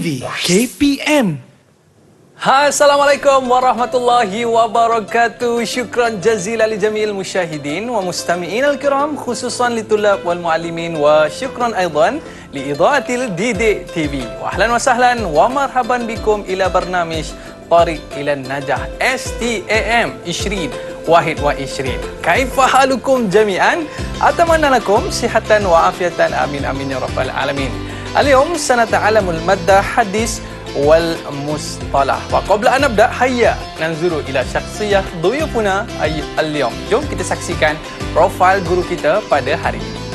TV KPM. Hai, Assalamualaikum warahmatullahi wabarakatuh. Syukran jazilan li jami'il musyahidin wa mustami'in al-kiram, khususan li tulab wal muallimin, wa syukran aidan li idaatil Didik TV. Wa ahlan wa sahlan wa marhaban bikum ila barnamij Tariq ila Najah STAM 20 Wahid wa 20. Kaifa halukum jami'an? Atamanna lakum sihatan wa afiatan, amin amin ya rabbal alamin. اليوم سنتعلم المادة حديث والمصطلح. وقبل أن نبدأ هيا ننظر إلى شخصية ضيوفنا اليوم. Jom kita saksikan profil guru kita pada hari ini.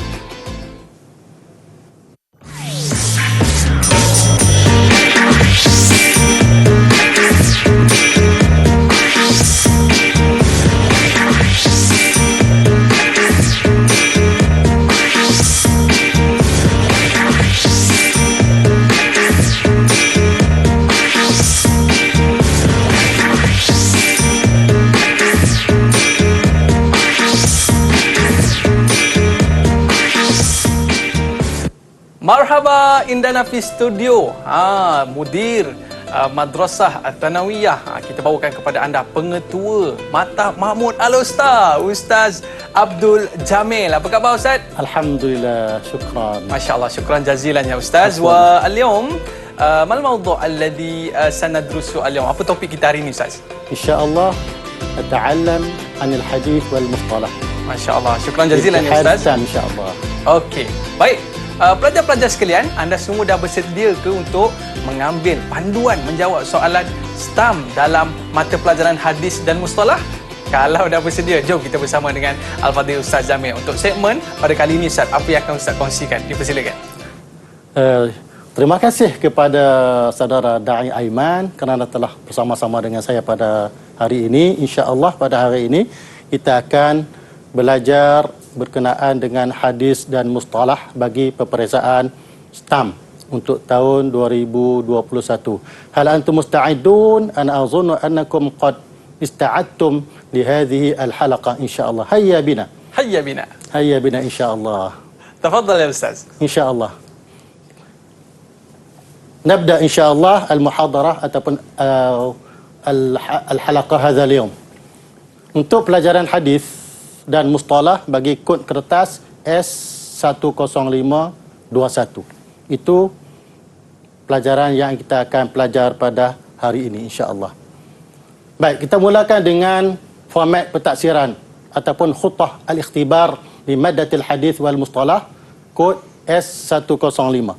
Marhaba indana fi studio. Mudir Madrasah Thanawiyah. Kita bawakan kepada anda pengetua Mata Mahmud Al-Ustaz, Ustaz Abdul Jamil. Apa khabar Ustaz? Alhamdulillah, syukran. Masya-Allah, syukran jazilan ya Ustaz. Wa al-yawm mal mawdu' alladhi sanadrusu al-yawm. Apa topik kita hari ini Ustaz? Insya-Allah nata'allam 'anil hadith wal mustalah. Masya-Allah, syukran jazilan ya Ustaz. Insya-Allah. Okey. Baik. Pelajar-pelajar sekalian, anda semua dah bersedia ke untuk mengambil panduan menjawab soalan STAM dalam mata pelajaran hadis dan mustalah? Kalau dah bersedia, jom kita bersama dengan Al-Fadhil Ustaz Jamil untuk segmen pada kali ini Ustaz. Apa yang akan Ustaz kongsikan? Dipersilakan. Terima kasih kepada saudara Da'i Aiman kerana telah bersama-sama dengan saya pada hari ini. Insya-Allah pada hari ini kita akan belajar berkenaan dengan hadis dan mustalah bagi peperiksaan STAM untuk tahun 2021. Hal antum musta'idun? Ana azunnu annakum qad ista'adtum li hadhihi al-halaqah insyaallah. Hayya bina. Hayya bina. Hayya bina insyaallah. Tafadhal ya Ustaz. Insyaallah. Nabda insyaallah al-muhadarah ataupun al-halaqah hadha al-yawm. Untuk pelajaran hadis dan mustalah bagi kod kertas S10521. Itu pelajaran yang kita akan pelajar pada hari ini insya-Allah. Baik, kita mulakan dengan format pentaksiran ataupun khutbah al-ikhtibar di maddatil hadis wal mustalah kod S105.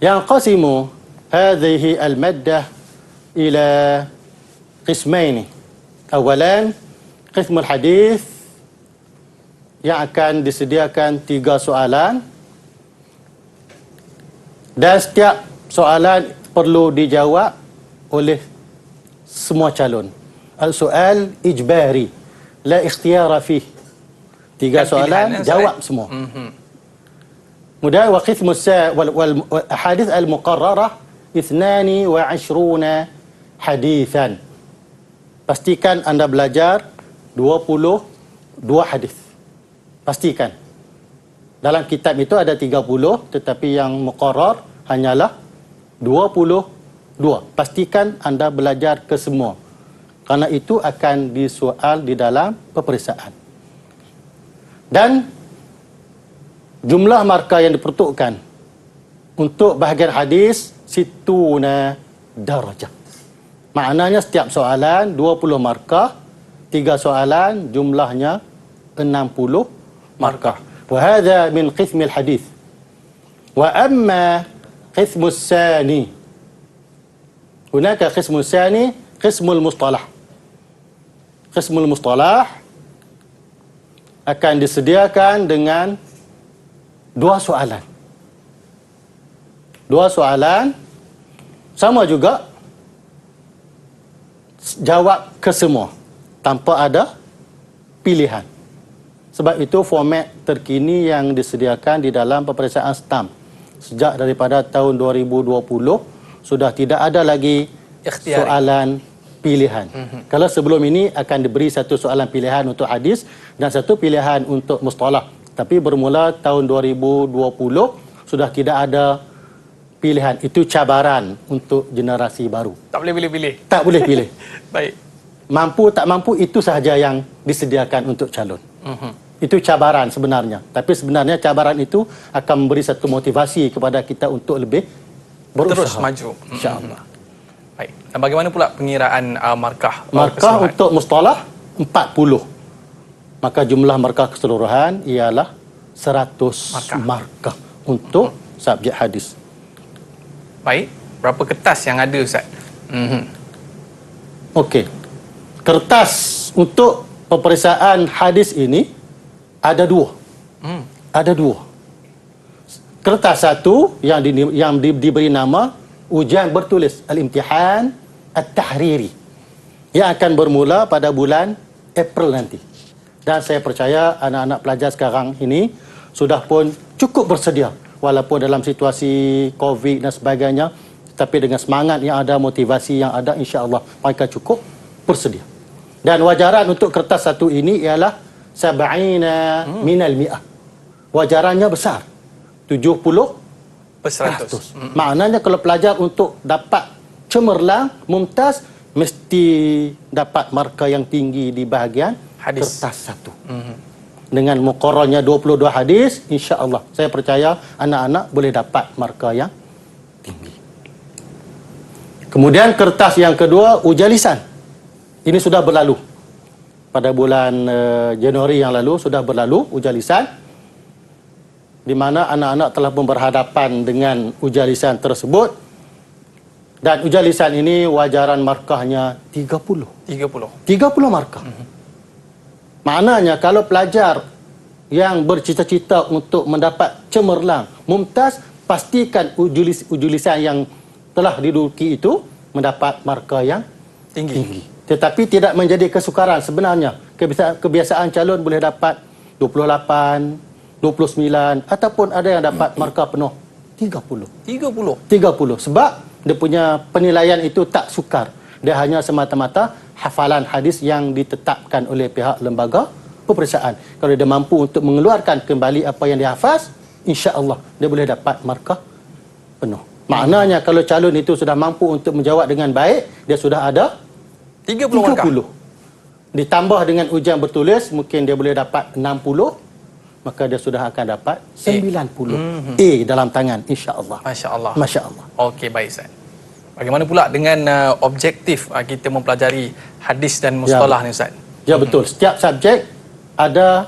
Yang qasimu hadhihi al-maddah ila qismaini. Awalan qismul hadis yang akan disediakan 3 soalan dan setiap soalan perlu dijawab oleh semua calon. Al-soal ijbari la ikhtiyara fih. 3 soalan jawab semua. Kemudian wa qismus wal hadis al-muqarrarah 22 hadisan. Pastikan anda belajar 22 hadis. Pastikan. Dalam kitab itu ada 30, tetapi yang muqarrar hanyalah 22. Pastikan anda belajar ke semua. Kerana itu akan disoal di dalam peperiksaan. Dan jumlah markah yang diperuntukkan untuk bahagian hadis situna darajah. Maknanya setiap soalan 20 markah. 3 soalan jumlahnya 60 markah. Wa hadha min qismil hadis. Wa amma qismus tsani. Hunaka qismus tsani, qismul mustalah. Qismul mustalah akan disediakan dengan 2 soalan. 2 soalan sama juga jawab ke semua tanpa ada pilihan. Sebab itu format terkini yang disediakan di dalam peperiksaan STAM. Sejak daripada tahun 2020 sudah tidak ada lagi soalan pilihan. Kalau sebelum ini akan diberi satu soalan pilihan untuk hadis dan satu pilihan untuk mustalah. Tapi bermula tahun 2020 sudah tidak ada pilihan. Itu cabaran untuk generasi baru. Tak boleh pilih-pilih. Tak boleh pilih. Baik. Mampu tak mampu itu sahaja yang disediakan untuk calon. Itu cabaran sebenarnya. Tapi sebenarnya cabaran itu akan memberi satu motivasi kepada kita untuk lebih berusaha. Terus maju. InsyaAllah. Baik. Dan bagaimana pula pengiraan markah? Markah untuk mustalah 40. Maka jumlah markah keseluruhan ialah 100 markah untuk subjek hadis. Baik. Berapa kertas yang ada, Ustaz? Okey. Kertas untuk peperiksaan hadis ini ada dua. Ada dua. Kertas satu yang diberi nama ujian bertulis Al-Imtihan At-Tahriri yang akan bermula pada bulan April nanti. Dan saya percaya anak-anak pelajar sekarang ini sudah pun cukup bersedia walaupun dalam situasi COVID dan sebagainya, tapi dengan semangat yang ada, motivasi yang ada, insya-Allah mereka cukup bersedia. Dan wajaran untuk kertas satu ini ialah 70 minal mi'ah. Wajarannya besar. 70%. Maknanya kalau pelajar untuk dapat cemerlang, mumtaz, mesti dapat markah yang tinggi di bahagian hadis. Kertas satu. Dengan muqarrarnya 22 hadis, insya-Allah saya percaya anak-anak boleh dapat markah yang tinggi. Kemudian kertas yang kedua, ujian lisan. Ini sudah berlalu. Pada bulan Januari yang lalu sudah berlalu ujian lisan, di mana anak-anak telah pun berhadapan dengan ujian lisan tersebut. Dan ujian lisan ini wajaran markahnya 30 markah. Maknanya kalau pelajar yang bercita-cita untuk mendapat cemerlang, mumtaz, pastikan ujian lisan yang telah diduduki itu mendapat markah yang tinggi. Tetapi tidak menjadi kesukaran sebenarnya. Kebiasaan calon boleh dapat 28, 29 ataupun ada yang dapat markah penuh 30. Sebab dia punya penilaian itu tak sukar. Dia hanya semata-mata hafalan hadis yang ditetapkan oleh pihak lembaga peperiksaan. Kalau dia mampu untuk mengeluarkan kembali apa yang dihafaz, insya-Allah dia boleh dapat markah penuh. Maknanya kalau calon itu sudah mampu untuk menjawab dengan baik, dia sudah ada 30 markah. Ditambah dengan ujian bertulis, mungkin dia boleh dapat 60, maka dia sudah akan dapat 90 A dalam tangan, insya-Allah. Masya-Allah. Masya-Allah. Okey, baik, Ustaz. Bagaimana pula dengan objektif kita mempelajari hadis dan mustalah ni, Ustaz? Ya, betul. Setiap subjek ada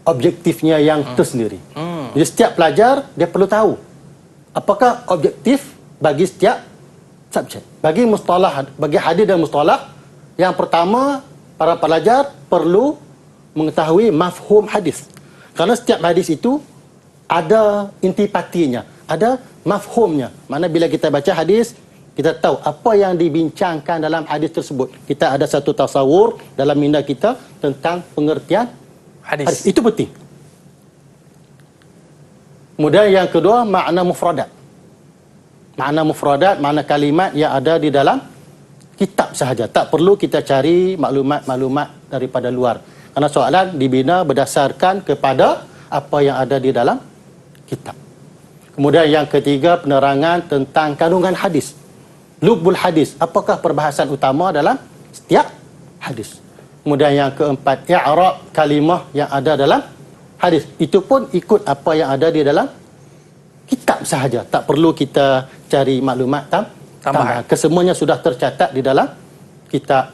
objektifnya yang tersendiri. Jadi setiap pelajar dia perlu tahu apakah objektif bagi setiap subjek. Bagi mustalah, bagi hadis dan mustalah, yang pertama para pelajar perlu mengetahui mafhum hadis. Kerana setiap hadis itu ada intipatinya, ada mafhumnya. Mana bila kita baca hadis, kita tahu apa yang dibincangkan dalam hadis tersebut. Kita ada satu tasawur dalam minda kita tentang pengertian hadis. Itu penting. Kemudian yang kedua, makna mufradat. Makna mufradat, makna kalimat yang ada di dalam kitab sahaja. Tak perlu kita cari maklumat-maklumat daripada luar. Karena soalan dibina berdasarkan kepada apa yang ada di dalam kitab. Kemudian yang ketiga, penerangan tentang kandungan hadis. Lubbul hadis, apakah perbahasan utama dalam setiap hadis. Kemudian yang keempat, i'rab kalimah yang ada dalam hadis. Itu pun ikut apa yang ada di dalam kitab sahaja. Tak perlu kita cari maklumat tambahan. Kesemuanya sudah tercatat di dalam kitab.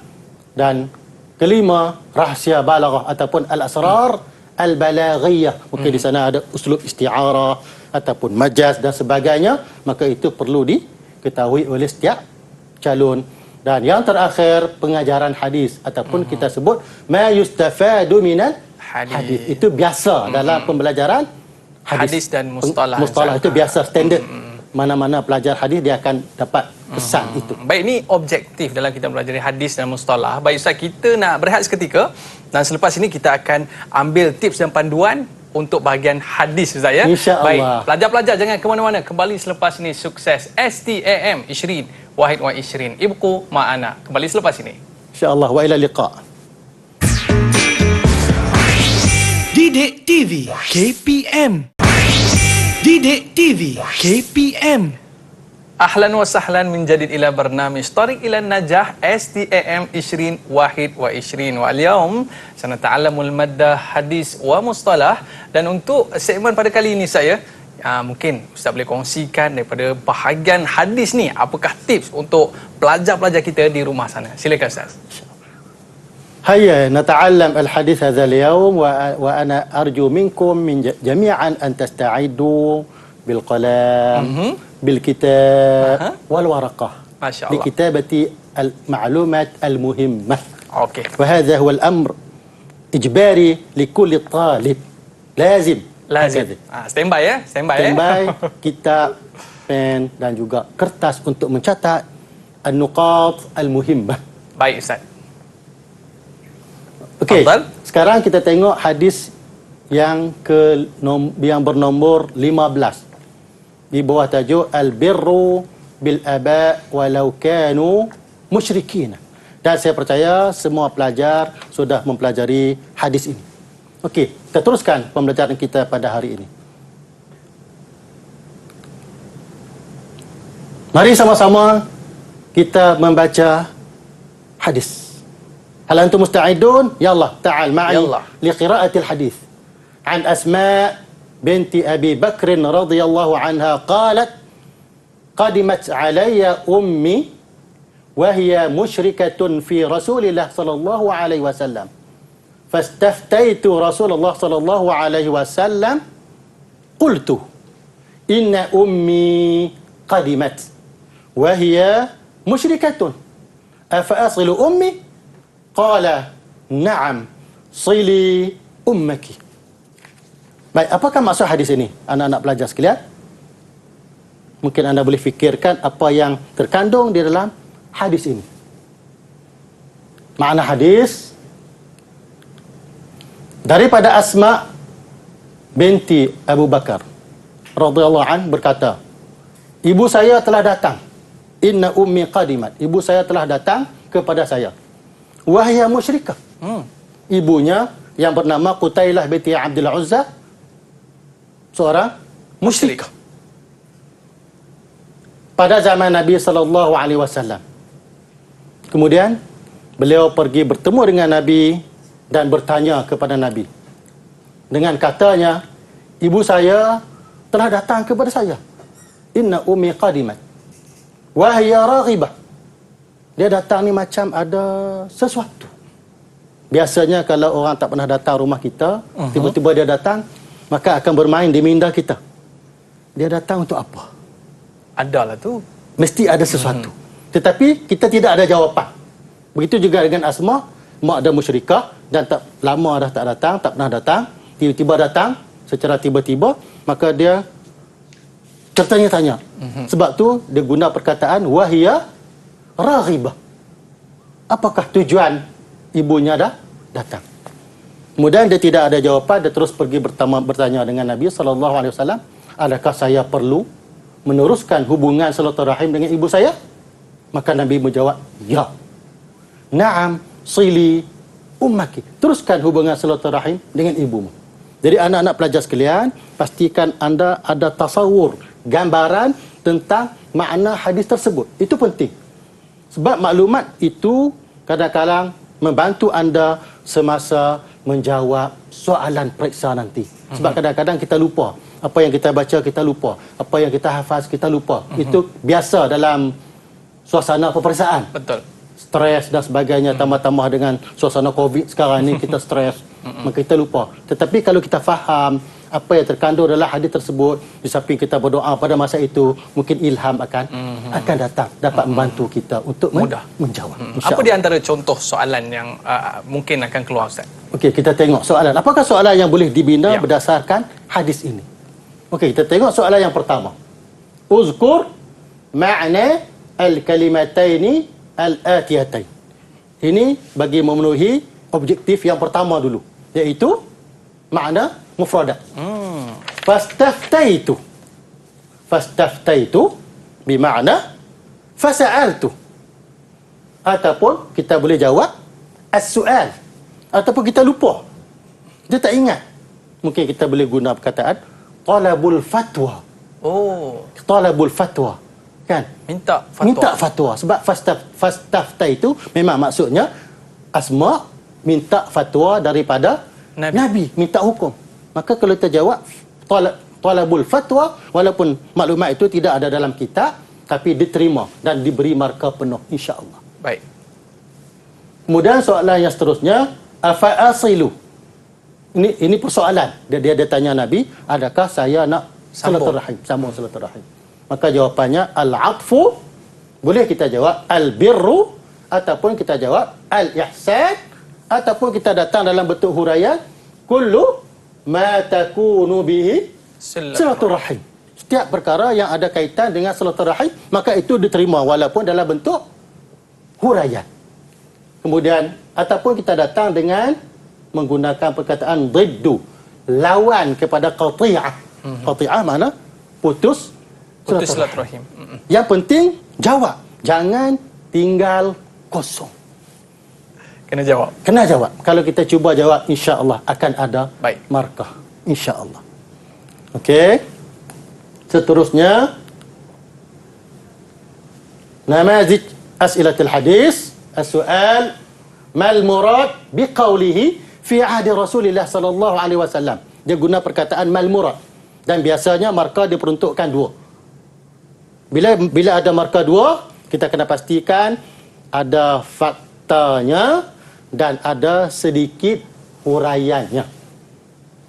Dan kelima, rahsia balaghah ataupun al-asrar al-balaghiyah. Mungkin di sana ada uslub isti'arah ataupun majaz dan sebagainya. Maka itu perlu diketahui oleh setiap calon. Dan yang terakhir, pengajaran hadis ataupun kita sebut ma yustafadu minal hadis. Itu biasa dalam pembelajaran hadis dan mustalah. Mustalah itu biasa, standard. Mana-mana pelajar hadis dia akan dapat pesan itu. Baik, ini objektif dalam kita mempelajari hadis dan mustalah. Baik, Ustaz, kita nak berehat seketika dan selepas ini kita akan ambil tips dan panduan untuk bahagian hadis, Ustaz, ya. InsyaAllah. Baik, pelajar-pelajar jangan ke mana-mana. Kembali selepas ini. Sukses STAM 20 Wahid wa 20 Ibku Ma'ana. Kembali selepas ini. InsyaAllah. Wa ila liqa'. Didik TV KPM. Didik TV KPM. أهلا وسهلا من جديد إلى برنامج طريق إلى النجاح STAM 2021 واليوم سنتعلم المادة حديث ومصطلح. Dan untuk segmen pada kali ini mungkin Ustaz boleh kongsikan daripada bahagian hadis ni, apakah tips untuk pelajar-pelajar kita di rumah sana. Silakan Ustaz. هيا نتعلم الحديث هذا اليوم وأنا أرجو منكم جميعا أن تستعدوا بالقلم بالكتاب والورقة ما شاء الله لكتابة المعلومات المهمة. أوكي. وهذا هو الأمر إجباري لكل طالب. لازم stand by ya, stand by kitab, pen dan juga kertas untuk mencatat an-nuqat al-muhimmah. Baik Ustaz. Okey, sekarang kita tengok hadis yang bernomor 15 di bawah tajuk al-birru bil aba walau kanu musyrikin. Dan saya percaya semua pelajar sudah mempelajari hadis ini. Okey, kita teruskan pembelajaran kita pada hari ini. Mari sama-sama kita membaca hadis. هل أنتم مستعدون؟ يلا تعال معي لقراءة الحديث. عن أسماء بنت أبي بكر رضي الله عنها قالت: قدمت علي أمي وهي مشركة في رسول الله صلى الله عليه وسلم فاستفتيت رسول الله صلى الله عليه وسلم قلت: إن أمي قدمت وهي مشركة أفأصل أمي؟ Qala na'am sili ummaki. Baik, apakah maksud hadis ini anak-anak pelajar sekalian? Mungkin anda boleh fikirkan apa yang terkandung di dalam hadis ini. Makna hadis daripada Asma binti Abu Bakar radhiyallahu an berkata, ibu saya telah datang. Inna ummi qadimat. Ibu saya telah datang kepada saya. Wahya musyrikah. Ibunya yang bernama Qutailah binti Abdul Uzza seorang musyrik. Pada zaman Nabi SAW. Kemudian beliau pergi bertemu dengan Nabi dan bertanya kepada Nabi. Dengan katanya, ibu saya telah datang kepada saya. Inna ummi qadimat. Wahya raghibah. Dia datang ni macam ada sesuatu. Biasanya kalau orang tak pernah datang rumah kita, tiba-tiba dia datang, maka akan bermain di minda kita. Dia datang untuk apa? Adalah tu. Mesti ada sesuatu. Tetapi kita tidak ada jawapan. Begitu juga dengan Asma, mak dia musyrikah dan tak lama dah tak datang, tak pernah datang, tiba-tiba datang secara tiba-tiba, maka dia tertanya-tanya. Sebab tu dia guna perkataan wahya raghibah. Apakah tujuan ibunya dah datang? Kemudian dia tidak ada jawapan, dia terus pergi bertanya dengan Nabi SAW, adakah saya perlu meneruskan hubungan silaturahim dengan ibu saya? Maka Nabi menjawab, ya. Na'am sili ummaki. Teruskan hubungan silaturahim dengan ibumu. Jadi anak-anak pelajar sekalian, pastikan anda ada tasawur, gambaran tentang makna hadis tersebut. Itu penting. Sebab maklumat itu kadang-kadang membantu anda semasa menjawab soalan periksa nanti. Sebab kadang-kadang kita lupa. Apa yang kita baca, kita lupa. Apa yang kita hafaz, kita lupa. Itu biasa dalam suasana peperiksaan. Betul. Stres dan sebagainya. Tambah-tambah dengan suasana COVID sekarang ni, kita stres. Maka kita lupa. Tetapi kalau kita faham apa yang terkandung dalam hadis tersebut, di samping kita berdoa pada masa itu, mungkin ilham akan datang, dapat membantu kita untuk menjawab. Apa di antara contoh soalan yang mungkin akan keluar Ustaz? Okey, kita tengok soalan. Apakah soalan yang boleh dibina berdasarkan hadis ini? Okey, kita tengok soalan yang pertama. Uzkur ma'na al-kalimataini al-atiyatain. Ini bagi memenuhi objektif yang pertama dulu, iaitu makna mufradat. Fastaftaitu. Fastaftaitu bermakna fasa'altu. Ataupun kita boleh jawab as-su'al. Ataupun kita lupa. Kita tak ingat. Mungkin kita boleh guna perkataan talabul fatwa. Talabul fatwa. Kan? Minta fatwa. Minta fatwa. Sebab fastafta itu memang maksudnya Asma minta fatwa daripada Nabi. Minta hukum. Maka kalau kita jawab talabul fatwa, walaupun maklumat itu tidak ada dalam kitab, tapi diterima dan diberi markah penuh, insya-Allah. Baik. Kemudian soalan yang seterusnya, afa'asilu. Ini persoalan. Dia tanya Nabi, adakah saya nak silaturahim, sambung silaturahim? Maka jawapannya al-'atfu, boleh kita jawab al-birru, ataupun kita jawab al-ihsan, ataupun kita datang dalam bentuk huraian kullu ma takunu bihi silaturahim. Setiap perkara yang ada kaitan dengan silaturahim, maka itu diterima walaupun dalam bentuk huraian. Kemudian ataupun kita datang dengan menggunakan perkataan diddu, lawan kepada qati'ah. Qati'ah mana? Putus silaturahim. Yang penting jawab, jangan tinggal kosong. Kena jawab. Kena jawab. Kalau kita cuba jawab, insya-Allah akan ada markah. Insya-Allah. Okey. Seterusnya, namazij as'ilatul hadis. As-su'al, mal murad biqaulihi fi ahdi Rasulillah sallallahu alaihi wasallam. Dia guna perkataan mal murad. Dan biasanya markah diperuntukkan dua. Bila ada markah dua, kita kena pastikan ada faktanya dan ada sedikit huraiannya.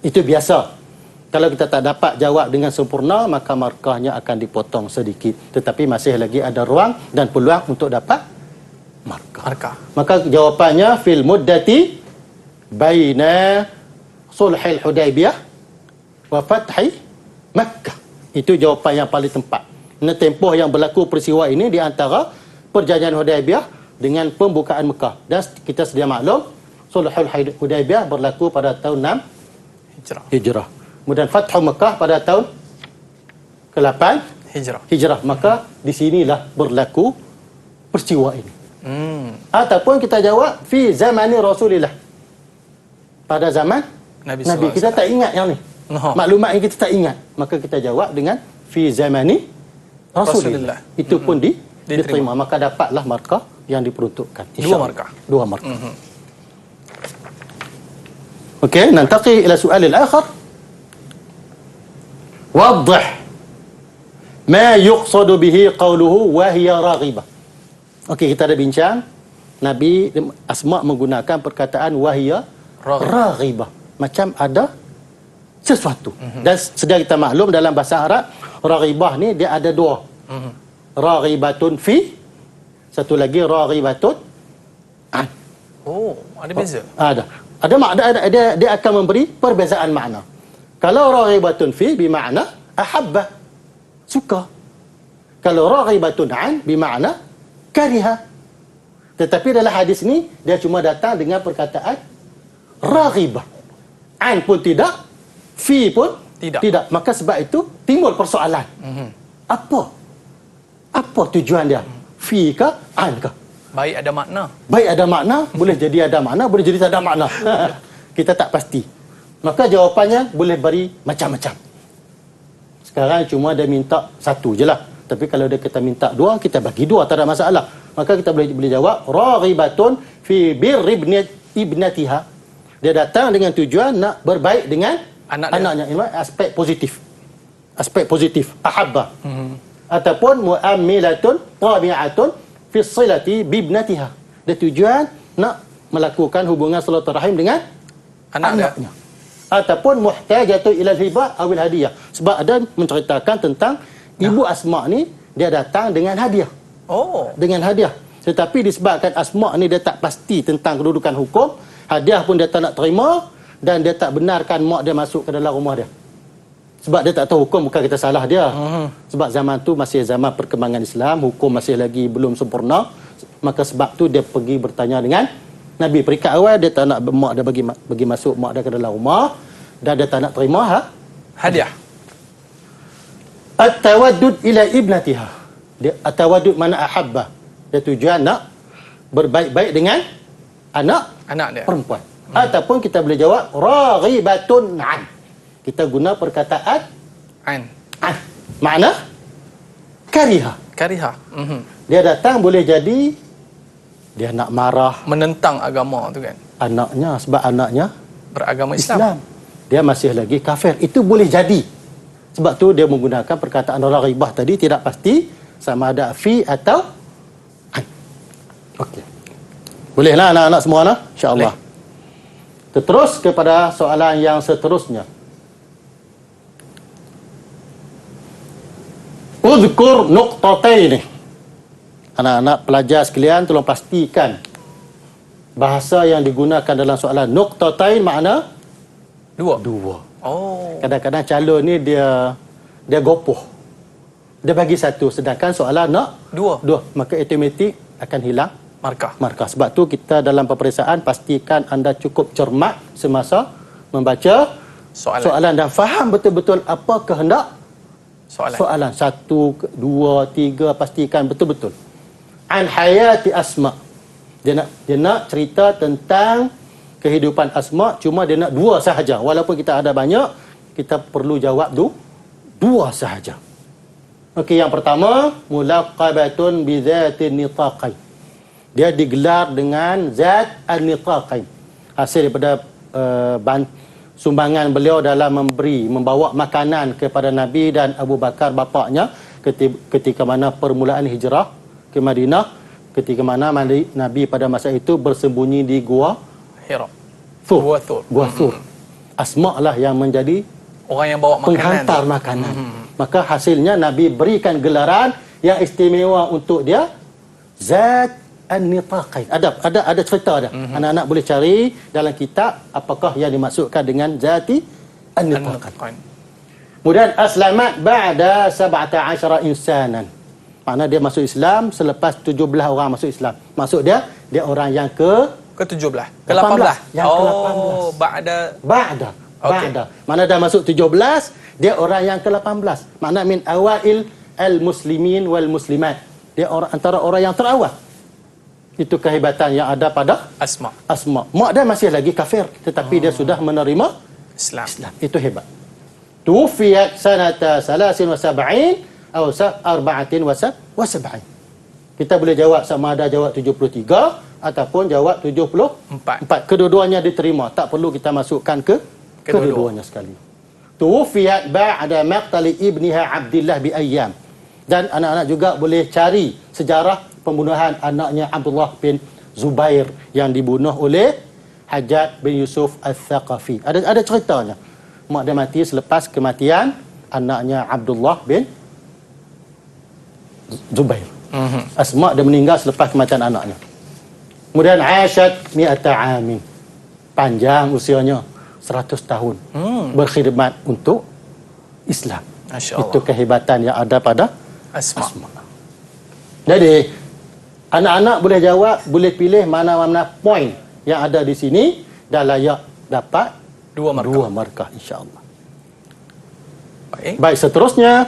Itu biasa. Kalau kita tak dapat jawab dengan sempurna, maka markahnya akan dipotong sedikit. Tetapi masih lagi ada ruang dan peluang untuk dapat markah. Maka jawapannya fil muddati baina sulhil Hudaybiyah wa fathi Makkah. Itu jawapan yang paling tepat. Tempoh yang berlaku peristiwa ini di antara perjanjian Hudaybiyah dengan pembukaan Mekah. Dan kita sedia maklum, sulhul Hudaybiyah berlaku pada tahun 6 Hijrah. Kemudian Fathu Mekah pada tahun ke-8 Hijrah. Maka di sinilah berlaku peristiwa ini. Ataupun kita jawab fi zamani Rasulillah, pada zaman Nabi. Kita tak ingat yang ni. Maklumat yang kita tak ingat, maka kita jawab dengan fi zamani Rasulillah. Itu pun diterima. Maka dapatlah markah yang diperuntukkan. Dua markah. Okey, nantaqi ila soal al-akhar. Waddih ma yuqsadu bihi qawluhu wa hiya raghibah. Okey, kita ada bincang. Nabi Asma menggunakan perkataan wahia raghibah. Macam ada sesuatu. Dan sedia kita maklum dalam bahasa Arab, raghibah ni dia ada dua. Raghibatun fi, satu lagi raghibatun an. Oh, ada beza. Ada makna, dia akan memberi perbezaan makna. Kalau raghibatun fi bermakna ahabba, suka. Kalau raghibatun an bermakna kariha. Tetapi dalam hadis ni dia cuma datang dengan perkataan raghibah. An pun tidak, fi pun tidak. Maka sebab itu timbul persoalan. Apa tujuan dia? Fi ke an ke? Baik ada makna, boleh jadi ada makna, boleh jadi tak ada makna. Kita tak pasti. Maka jawapannya boleh beri macam-macam. Sekarang cuma dia minta satu je lah. Tapi kalau dia kita minta dua, kita bagi dua, tak ada masalah. Maka kita boleh jawab raghibatun fi birri ibnatiha. Dia datang dengan tujuan nak berbaik dengan anaknya. Ini aspek positif. Ahabba. Ataupun muammilatun tabi'atun fi silati bi ibnatiha. Dia tujuan nak melakukan hubungan silaturahim dengan anaknya. Ataupun muhtajatu ila al-hibah awil hadiyah. Sebab ada menceritakan tentang Ibu Asma ni dia datang dengan hadiah. Dengan hadiah. Tetapi disebabkan Asma ni dia tak pasti tentang kedudukan hukum, hadiah pun dia tak nak terima dan dia tak benarkan mak dia masuk ke dalam rumah dia. Sebab dia tak tahu hukum, bukan kita salah dia. Sebab zaman tu masih zaman perkembangan Islam, hukum masih lagi belum sempurna. Maka sebab tu dia pergi bertanya dengan Nabi. Peringkat awal dia tak nak mak dia bagi masuk mak dia ke dalam rumah dan dia tak nak terima hadiah. At-tawaddud ila ibnatiha. Dia at-tawaddud mana ahabba. Dia tujuan nak berbaik-baik dengan anak dia perempuan. Ataupun kita boleh jawab raghibatun an. Kita guna perkataan an. Makna kariha. Kariha. Dia datang boleh jadi dia nak marah Menentang agama tu kan. anaknya sebab anaknya Beragama Islam. Islam. Dia masih lagi kafir. Itu boleh jadi. Sebab tu dia menggunakan perkataan raghibah tadi tidak pasti sama ada fi atau an. Okey. Bolehlah anak-anak semua nah, insya-Allah. Terus kepada soalan yang seterusnya. Uzkur nuqtatain. Anak-anak pelajar sekalian tolong pastikan bahasa yang digunakan dalam soalan nuqtatain makna Dua. Oh. Kadang-kadang calon ni dia gopoh. Dia bagi satu sedangkan soalan nak Dua. maka automatik akan hilang Markah. Sebab tu kita dalam peperiksaan pastikan anda cukup cermat semasa membaca soalan dan faham betul-betul apa kehendak soalan. 1, 2, 3 pastikan betul-betul. An hayati Asma. Dia nak cerita tentang kehidupan Asma, cuma dia nak 2 sahaja. Walaupun kita ada banyak, kita perlu jawab 2 sahaja. Okey, yang pertama, mulaqabatun bi dzatin nitaqain. Dia digelar dengan zat an-nitaqain. Hasil daripada sumbangan beliau dalam membawa makanan kepada Nabi dan Abu Bakar bapaknya ketika mana permulaan hijrah ke Madinah, ketika mana Nabi pada masa itu bersembunyi di Gua Hira. Gua Thur. Asma lah yang menjadi Orang yang bawa makanan. penghantar makanan. Maka hasilnya Nabi berikan gelaran yang istimewa untuk dia, Zat An-Nitaqain. Ada cerita dah. Anak-anak boleh cari dalam kitab apakah yang dimaksudkan dengan Zati An-Nitaqain. Kemudian aslamat ba'da 17 insanan. Makna dia masuk Islam selepas 17 orang masuk Islam. Maksud dia orang yang ke-17. Ke-18. Yang ke-18. Ba'da. Okey. Mana dah masuk 17, dia orang yang ke-18. Makna min awail al-muslimin wal muslimat. Dia antara orang yang terawal. Itu kehebatan yang ada pada Asma. Mak dia masih lagi kafir, tetapi dia sudah menerima Islam. Itu hebat. Tuwfiyat sanata 73 atau 74. Kita boleh jawab sama ada jawab 73 ataupun jawab 74. Kedua-duanya diterima. Tak perlu kita masukkan ke kedua-duanya sekali. Tuwfiyat ba'da maqtali ibniha Abdullah bi ayyam. Dan anak-anak juga boleh cari sejarah pembunuhan anaknya Abdullah bin Zubair yang dibunuh oleh Hajjaj bin Yusuf Al-Thaqafi. Ada ceritanya. Mak dia mati selepas kematian anaknya Abdullah bin Zubair. Asma dia meninggal selepas kematian anaknya. Kemudian Aisyat mi'ata amin. Panjang usianya 100 tahun. Berkhidmat untuk Islam. Itu kehebatan yang ada pada Asma. Jadi anak-anak boleh jawab, boleh pilih mana-mana poin yang ada di sini dan layak dapat 2 markah insya-Allah. Baik, seterusnya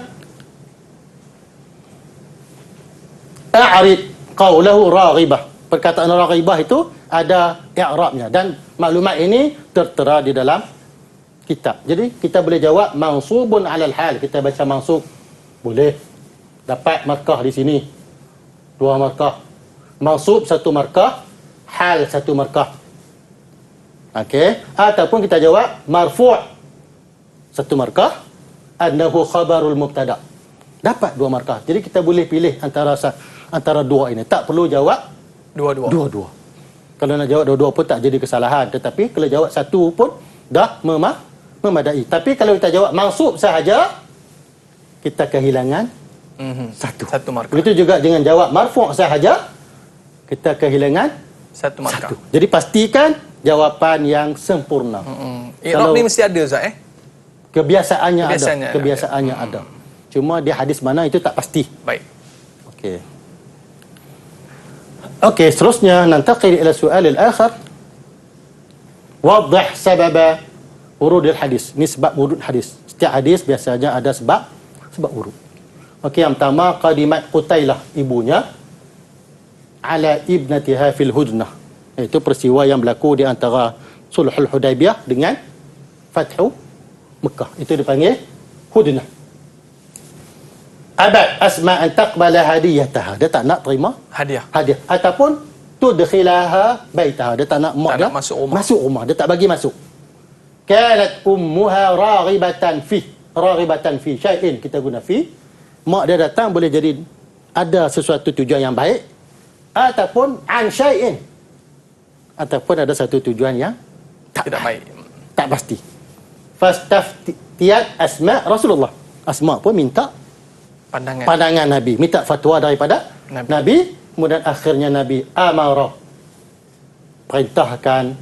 a'rid qawlahu raghibah. Perkataan raghibah itu ada i'rabnya dan maklumat ini tertera di dalam kitab. Jadi kita boleh jawab mansubun 'alal hal. Kita baca mansub boleh dapat markah di sini. 2 markah. Mansub 1 markah, hal 1 markah. Okey, ataupun kita jawab marfu' 1 markah, annahu khabarul mubtada. Dapat 2 markah. Jadi kita boleh pilih antara 2 ini. Tak perlu jawab dua-dua. Kalau nak jawab dua-dua pun tak jadi kesalahan, tetapi kalau jawab 1 pun dah memadai. Tapi kalau kita jawab mansub sahaja, kita kehilangan 1 markah. Begitu juga dengan jawab marfu' sahaja, kita kehilangan 1 markah. Jadi pastikan jawapan yang sempurna. I'rab ni mesti ada Ustaz Kebiasaannya ada. Cuma di hadis mana itu tak pasti. Baik. Okey, seterusnya nantaqil ila soal al-akhar. Wadah sabab urud al-hadis. Ini sebab urud hadis. Setiap hadis biasanya ada sebab urud. Okey, yang pertama qadimat Qutailah, ibunya ala ibnatiha fil hudnah. Itu peristiwa yang berlaku di antara Sulhul Hudaibiyah dengan Fathu Mekah. Itu dipanggil hudnah. abad Asma an taqbala hadiyataha. Dia tak nak terima Hadiah. hadiah. Ataupun tudkhilaha baitaha. Dia tak nak mak Tak dia nak masuk rumah. masuk rumah. Dia tak bagi masuk. Kanat ummuha raghibatan fi syai'in. Kita guna fi. Mak dia datang boleh jadi ada sesuatu tujuan yang baik ataupun an syai'in. Ataupun ada satu tujuan yang Tidak baik. tak pasti. Fastaftiyat Asma Rasulullah. Asma pun minta pandangan Nabi, minta fatwa daripada Nabi. Kemudian akhirnya Nabi amara, perintahkan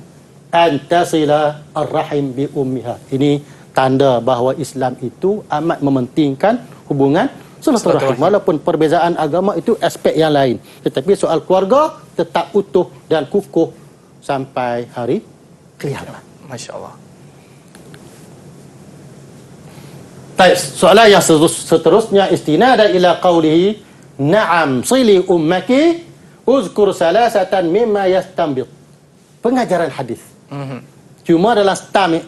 antasila ar-rahim bi ummiha. Ini tanda bahawa Islam itu amat mementingkan hubungan silaturahim. Walaupun perbezaan agama itu aspek yang lain, tetapi soal keluarga tetap utuh dan kukuh sampai hari kiamat. Masya-Allah. Baik, soalan yang seterusnya istinada ila qawlihi na'am sili ummaki uzkur salasatan mimma yastanbit. Pengajaran hadis. Cuma dalam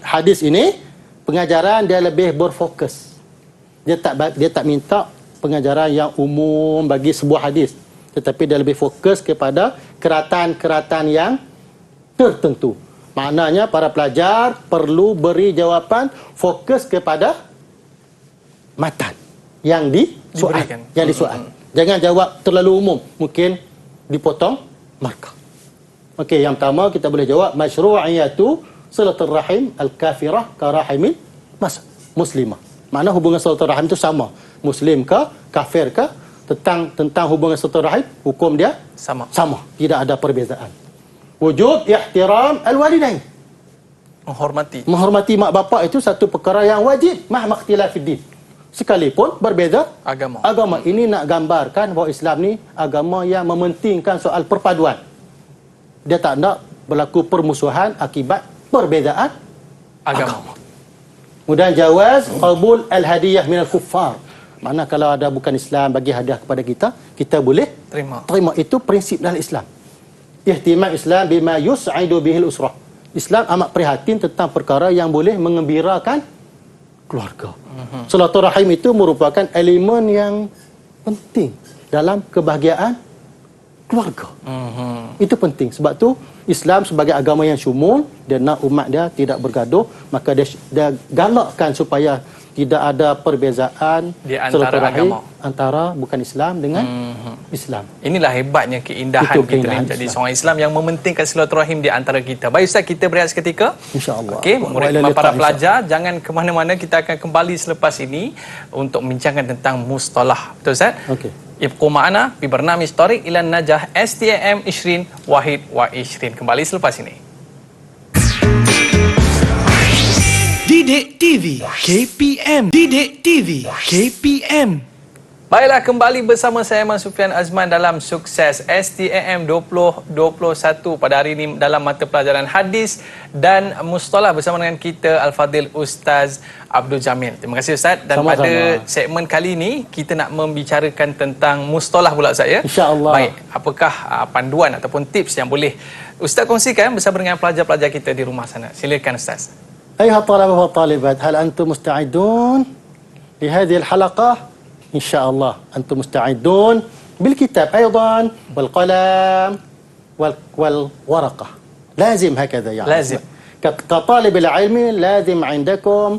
hadis ini pengajaran dia lebih berfokus. Dia tak minta pengajaran yang umum bagi sebuah hadis, tetapi dia lebih fokus kepada keratan-keratan yang tertentu. Maknanya para pelajar perlu beri jawapan fokus kepada matan yang disoal. Jangan jawab terlalu umum, mungkin dipotong markah. Okey, yang pertama kita boleh jawab masyru'iyatu silaturrahim al-kafirah ka rahimil muslimah. Makna hubungan silaturahim itu sama. Muslim ke kafir ke, tentang hubungan silaturahim hukum dia sama. Tidak ada perbezaan. Wujud ihtiram al-walidain. Menghormati mak bapak itu satu perkara yang wajib mahma ikhtilafiddin. Sekalipun berbeza agama. Ini nak gambarkan bahawa Islam ni agama yang mementingkan soal perpaduan. Dia tak nak berlaku permusuhan akibat perbezaan agama. Kemudian jawaz qabul al-hadiyah minal kuffar. Makna kalau ada bukan Islam bagi hadiah kepada kita, kita boleh terima. Itu prinsip dalam Islam. Ihtimam Islam bima yus'idu bihil usrah. Islam amat prihatin tentang perkara yang boleh mengembirakan keluarga. Silaturahim itu merupakan elemen yang penting dalam kebahagiaan keluarga. Itu penting. Sebab tu Islam sebagai agama yang syumul, dia nak umat dia tidak bergaduh, maka dia galakkan supaya tidak ada perbezaan di antara agama, antara bukan Islam dengan Islam. Inilah hebatnya keindahan kita menjadi seorang Islam yang mementingkan silaturahim di antara kita. Baik Ustaz, kita berehat seketika. InsyaAllah. Okey, para pelajar jangan ke mana-mana, kita akan kembali selepas ini untuk membincangkan tentang mustalah. Betul Ustaz? Okey. Ibqu ma'ana fi barnamij Tariq ila Najah STM 20 Wahid wa 20. Kembali selepas ini. Didik TV KPM. Didik TV KPM. Baiklah, kembali bersama saya Ahmad Sufian Azman dalam Sukses STM 2021 pada hari ini dalam mata pelajaran hadis dan mustalah bersama dengan kita Al-Fadhil Ustaz Abdul Jamil. Terima kasih Ustaz. Dan sama-sama. pada segmen kali ini kita nak membicarakan tentang mustalah pula Ustaz ya. InsyaAllah. Baik, apakah panduan ataupun tips yang boleh Ustaz kongsikan bersama dengan pelajar-pelajar kita di rumah sana? Silakan Ustaz. أيها الطلبة والطالبات، هل أنتم مستعدون لهذه الحلقة؟ إن شاء الله أنتم مستعدون بالكتاب أيضا والقلم والورقة. لازم هكذا يعني. لازم. كطالب العلم لازم عندكم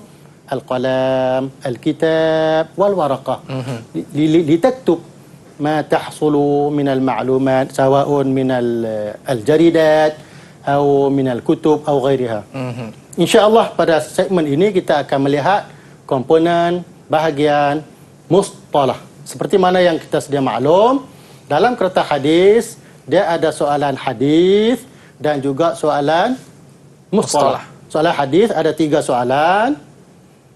القلم، الكتاب والورقة لتكتب ما تحصل من المعلومات سواء من الجريدات أو من الكتب أو غيرها. InsyaAllah pada segmen ini kita akan melihat komponen bahagian mustalah. Seperti mana yang kita sedia maklum, dalam kereta hadis, dia ada soalan hadis dan juga soalan mustalah. Soalan hadis ada 3 soalan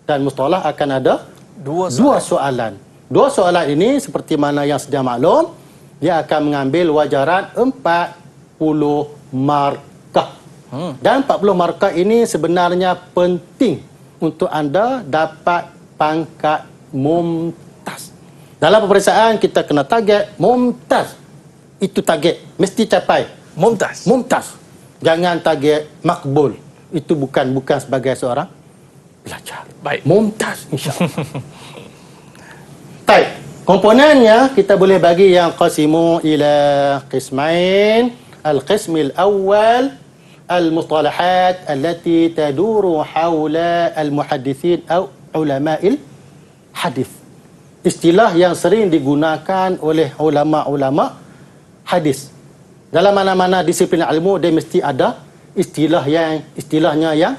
dan mustalah akan ada 2 soalan. 2 soalan ini seperti mana yang sedia maklum, dia akan mengambil wajaran 40 markah. Dan 40 markah ini sebenarnya penting untuk anda dapat pangkat mumtaz. Dalam peperiksaan kita kena target mumtaz. Itu target, mesti capai mumtaz. Jangan target makbul. Itu bukan sebagai seorang pelajar. Baik. Mumtaz insya-Allah. Baik. Komponennya kita boleh bagi yang qasimu ila qismain. Al-qismil awal al-mustalahat allati taduru hawla al-muhaddithin atau ulama'il hadis. Istilah yang sering digunakan oleh ulama-ulama hadis. Dalam mana-mana disiplin ilmu dia mesti ada istilahnya yang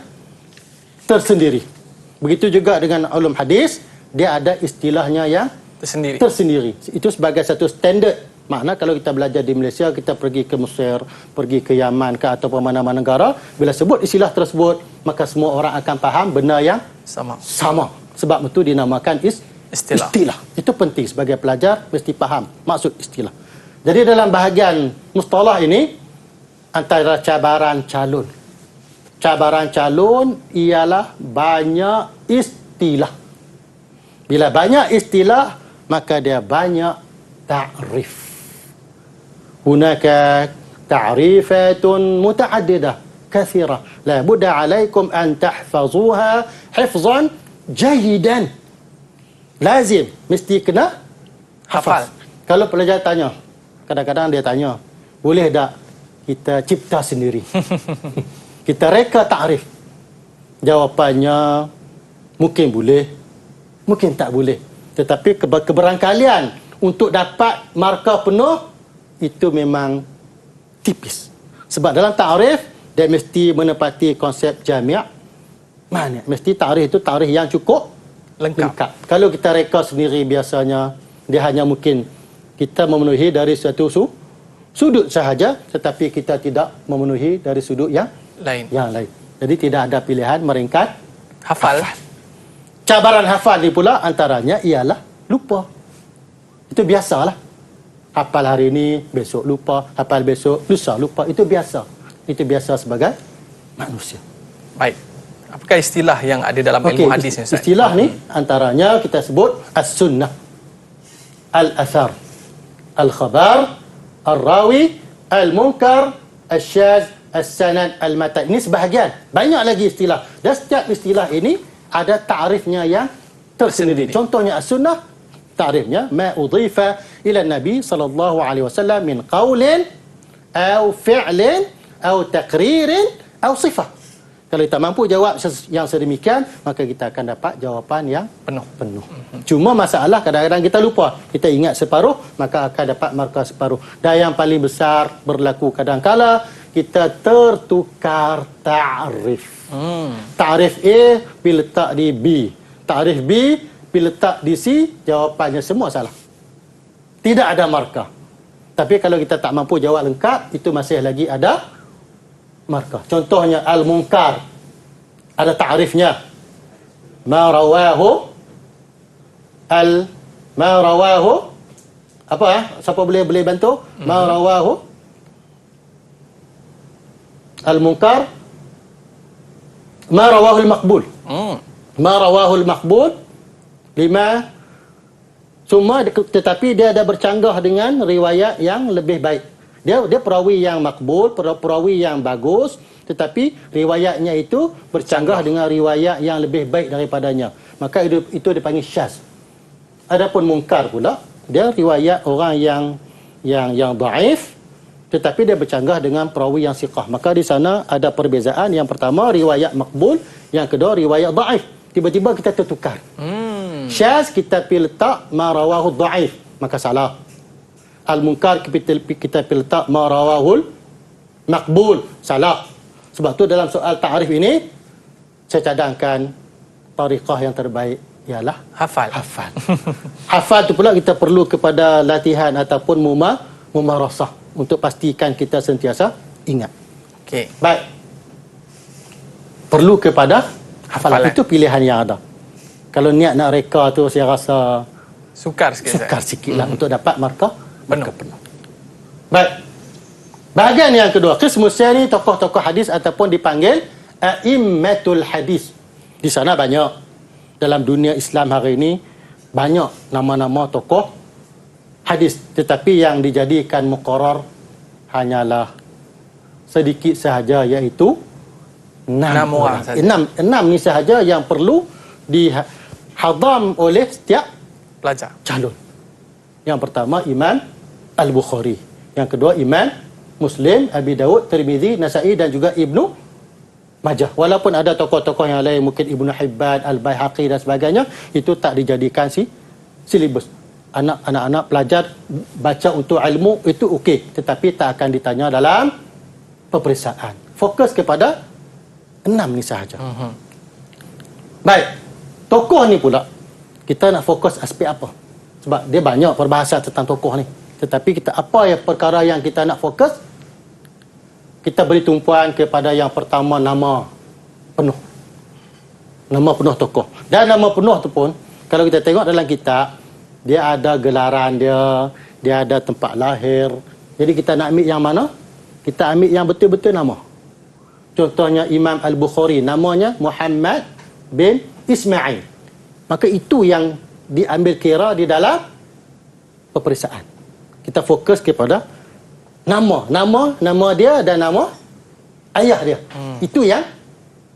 tersendiri. Begitu juga dengan ulum hadis, dia ada istilahnya yang tersendiri. Itu sebagai satu standard. Makna kalau kita belajar di Malaysia, kita pergi ke Mesir, pergi ke Yaman ke ataupun mana-mana negara, bila sebut istilah tersebut, maka semua orang akan faham benda yang sama. Sebab itu dinamakan istilah. Itu penting sebagai pelajar mesti faham maksud istilah. Jadi dalam bahagian mustalah ini antara cabaran calon. Cabaran calon ialah banyak istilah. Bila banyak istilah, maka dia banyak ta'rif. Hunaka ta'rifatun muta'addidah kathira. La budda alaikum an tahfazuha hifzan jayidan. Lazim, mesti kena hafal. Kalau pelajar tanya, kadang-kadang dia tanya, boleh tak kita cipta sendiri? Kita reka ta'rif. Jawapannya, mungkin boleh, mungkin tak boleh. Tetapi keberangkalian untuk dapat markah penuh, itu memang tipis. Sebab dalam ta'rif, dia mesti menepati konsep jami'. Mana? Mesti ta'rif itu ta'rif yang cukup lengkap. Kalau kita reka sendiri biasanya, dia hanya mungkin kita memenuhi dari satu sudut sahaja, tetapi kita tidak memenuhi dari sudut yang lain. Jadi tidak ada pilihan meringkat hafal. Cabaran hafal ni pula antaranya ialah lupa. Itu biasalah. Hafal hari ini, besok lupa. Hafal besok, lusa lupa. Itu biasa. Itu biasa sebagai manusia. Baik. Apakah istilah yang ada dalam ilmu hadis ni, Ustaz? Istilah ni antaranya kita sebut as-sunnah, al-athar, al-khabar, al-rawi, al-munkar, al-syaz, al-sanad, al-matan. Ini sebahagian. Banyak lagi istilah. Dan setiap istilah ini ada ta'rifnya yang tersendiri. Contohnya as-sunnah, ta'rifnya ma udhifa ila Nabi sallallahu alaihi wasallam min qaulin aw fi'lin aw taqririn aw sifah. Kalau kita mampu jawab yang sedemikian, maka kita akan dapat jawapan yang penuh. Cuma masalah kadang-kadang kita lupa. Kita ingat separuh, maka akan dapat markah separuh. Dan yang paling besar berlaku kadang-kala kita tertukar ta'rif. Ta'rif A diletak di B. Ta'rif B diletak di C, jawapannya semua salah. Tidak ada markah. Tapi kalau kita tak mampu jawab lengkap, itu masih lagi ada markah. Contohnya al-munkar. Ada ta'rifnya. Ma rawahu apa siapa boleh bantu? Ma rawahu al-munkar. Ma rawahu al-maqbul. Ma rawahu al-maqbul lima, semua tetapi dia ada bercanggah dengan riwayat yang lebih baik. Dia perawi yang makbul, perawi yang bagus, tetapi riwayatnya itu bercanggah dengan riwayat yang lebih baik daripadanya. Maka itu dipanggil syaz. Adapun munkar pula, dia riwayat orang yang dhaif, tetapi dia bercanggah dengan perawi yang siqah. Maka di sana ada perbezaan. Yang pertama riwayat makbul, yang kedua riwayat dhaif. Tiba-tiba kita tertukar. Syaz kita pilih letak ma rawahu dhaif, maka salah. Al-munkar kita pilih letak ma rawahul makbul, salah. Sebab tu dalam soal ta'rif ini saya cadangkan tariqah yang terbaik ialah hafal. Hafal tu pula kita perlu kepada latihan ataupun mumarasah untuk pastikan kita sentiasa ingat. Okey. Baik. Perlu kepada hafalan. Itu pilihan yang ada. Kalau niat nak reka tu saya rasa sukar sikit lah untuk dapat markah penuh. Baik. Bahagian yang kedua, qismus tsani, tokoh-tokoh hadis ataupun dipanggil a'immatul hadis. Di sana banyak, dalam dunia Islam hari ini banyak nama-nama tokoh hadis, tetapi yang dijadikan muqarrar hanyalah sedikit sahaja, iaitu 6 orang. 6 ni sahaja yang perlu dihadam oleh setiap pelajar calon. Yang pertama Imam Al-Bukhari. Yang kedua Imam Muslim, Abi Daud, Tirmizi, Nasa'i dan juga Ibnu Majah. Walaupun ada tokoh-tokoh yang lain, mungkin Ibnu Hibban, Al-Baihaqi dan sebagainya, itu tak dijadikan silibus. Anak-anak pelajar baca untuk ilmu itu okey, tetapi tak akan ditanya dalam peperiksaan. Fokus kepada 6 ni sahaja. Baik. Tokoh ni pula kita nak fokus aspek apa? Sebab dia banyak perbahasan tentang tokoh ni. Tetapi kita apa yang perkara yang kita nak fokus? Kita beri tumpuan kepada yang pertama, nama penuh. Nama penuh tokoh. Dan nama penuh tu pun kalau kita tengok dalam kitab, dia ada gelaran dia ada tempat lahir. Jadi kita nak ambil yang mana? Kita ambil yang betul-betul nama. Contohnya Imam Al-Bukhari, namanya Muhammad bin Ismail. Maka itu yang diambil kira di dalam peperiksaan. Kita fokus kepada nama dia dan nama ayah dia. Itu yang